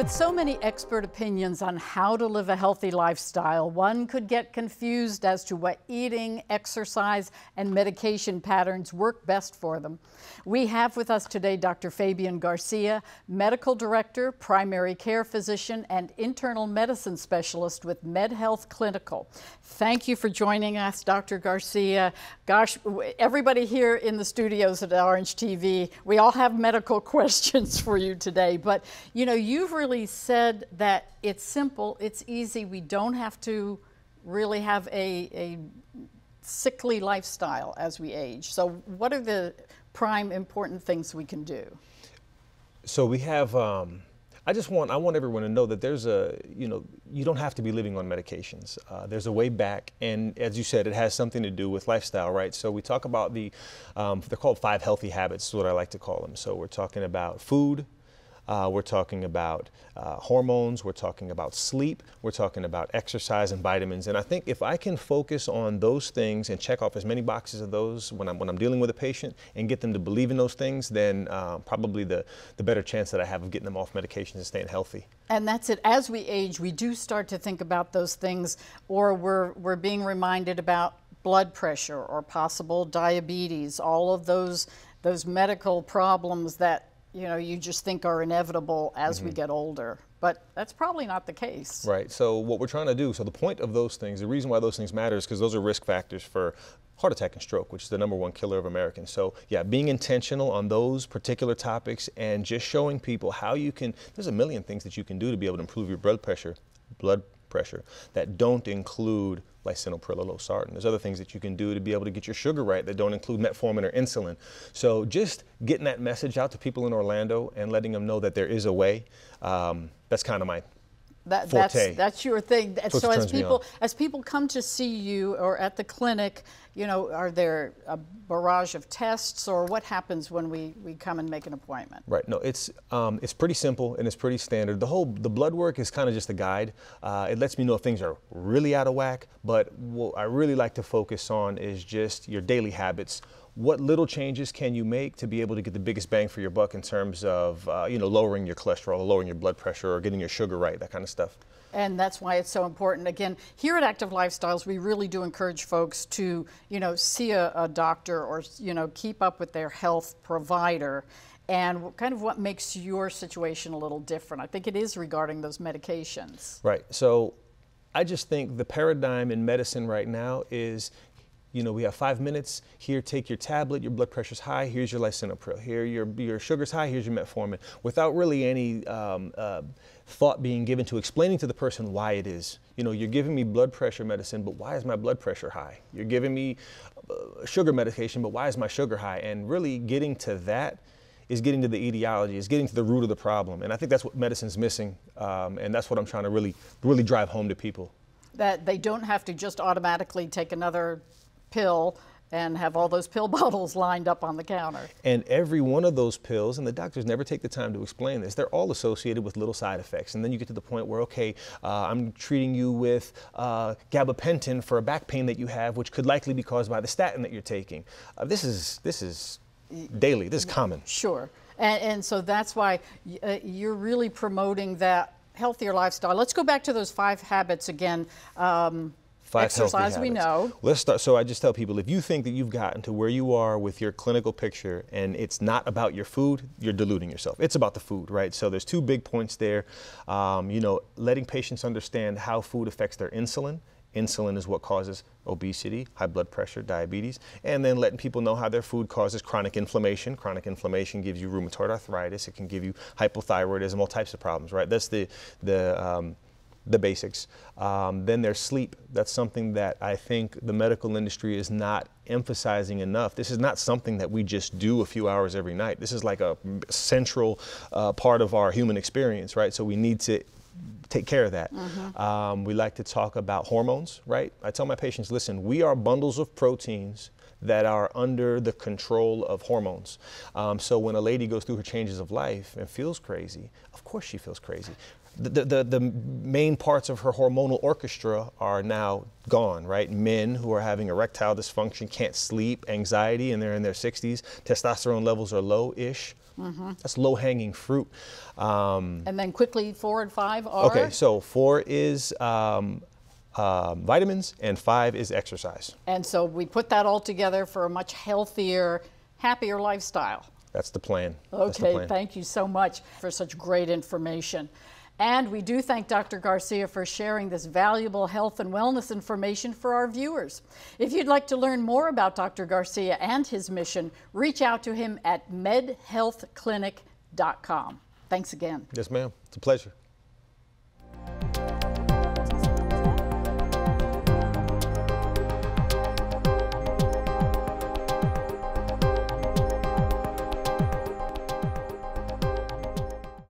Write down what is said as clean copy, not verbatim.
With so many expert opinions on how to live a healthy lifestyle, one could get confused as to what eating, exercise, and medication patterns work best for them. We have with us today Dr. Fabian Garcia, Medical Director, Primary Care Physician, and Internal Medicine Specialist with MedHealth Clinical. Thank you for joining us, Dr. Garcia. Gosh, everybody here in the studios at Orange TV, we all have medical questions for you today, but you know, you've really said that it's simple, it's easy, we don't have to really have a sickly lifestyle as we age. So what are the prime important things we can do? So we have, I want everyone to know that there's you don't have to be living on medications. There's a way back, and as you said, it has something to do with lifestyle, right? So we talk about they're called 5 healthy habits, is what I like to call them. So we're talking about food, we're talking about hormones, we're talking about sleep, we're talking about exercise and vitamins. And I think if I can focus on those things and check off as many boxes of those when I'm dealing with a patient and get them to believe in those things, then probably the better chance that I have of getting them off medications and staying healthy. And that's it. As we age, we do start to think about those things, or we're being reminded about blood pressure or possible diabetes, all of those medical problems that you just think are inevitable as we get older, but that's probably not the case. Right, so what we're trying to do, so the point of those things, the reason why those things matter is because those are risk factors for heart attack and stroke, which is the _1 killer of Americans. So yeah, being intentional on those particular topics and just showing people how you can, there's a million things that you can do to be able to improve your blood pressure that don't include lisinopril or losartan. There's other things that you can do to be able to get your sugar right that don't include metformin or insulin. So just getting that message out to people in Orlando and letting them know that there is a way, that's kind of my forte. That's your thing. So as people come to see you or at the clinic, are there a barrage of tests, or what happens when we come and make an appointment? Right. No, it's pretty simple and it's pretty standard. The blood work is kind of just a guide. It lets me know if things are really out of whack, but what I really like to focus on is just your daily habits. What little changes can you make to be able to get the biggest bang for your buck in terms of lowering your cholesterol or lowering your blood pressure or getting your sugar right, that kind of stuff. And that's why it's so important. Again, here at Active Lifestyles, we really do encourage folks to, see a doctor or, keep up with their health provider. And kind of what makes your situation a little different? I think it is regarding those medications. Right. So I just think the paradigm in medicine right now is, we have 5 minutes. Here, take your tablet, your blood pressure's high, here's your lisinopril. Here, your sugar's high, here's your metformin. Without really any thought being given to explaining to the person why it is. You're giving me blood pressure medicine, but why is my blood pressure high? You're giving me sugar medication, but why is my sugar high? And really getting to that is getting to the etiology, is getting to the root of the problem. And I think that's what medicine's missing, and that's what I'm trying to really drive home to people. That they don't have to just automatically take another pill and have all those pill bottles lined up on the counter. And every one of those pills, and the doctors never take the time to explain this, they're all associated with little side effects. And then you get to the point where, okay, I'm treating you with gabapentin for a back pain that you have, which could likely be caused by the statin that you're taking. This is daily, this is common. Sure, and so that's why you're really promoting that healthier lifestyle. Let's go back to those 5 habits again. 5 exercise, we know. Let's start. So I just tell people, if you think that you've gotten to where you are with your clinical picture and it's not about your food, you're deluding yourself. It's about the food, right? So there's 2 big points there. Letting patients understand how food affects their insulin. Insulin is what causes obesity, high blood pressure, diabetes, and then letting people know how their food causes chronic inflammation. Chronic inflammation gives you rheumatoid arthritis. It can give you hypothyroidism, all types of problems, right? That's the basics. Then there's sleep. That's something that I think the medical industry is not emphasizing enough. This is not something that we just do a few hours every night. This is like a central part of our human experience, right? So we need to take care of that. We like to talk about hormones, right? I tell my patients, listen, we are bundles of proteins that are under the control of hormones. So when a lady goes through her changes of life and feels crazy, of course she feels crazy. The main parts of her hormonal orchestra are now gone, right? Men who are having erectile dysfunction, can't sleep, anxiety, and they're in their 60s, testosterone levels are low-ish. That's low-hanging fruit. And then quickly, 4 and 5 are? Okay, so 4 is vitamins and 5 is exercise. And so we put that all together for a much healthier, happier lifestyle. That's the plan. Okay, thank you so much for such great information. And we do thank Dr. Garcia for sharing this valuable health and wellness information for our viewers. If you'd like to learn more about Dr. Garcia and his mission, reach out to him at medhealthclinic.com. Thanks again. Yes, ma'am. It's a pleasure.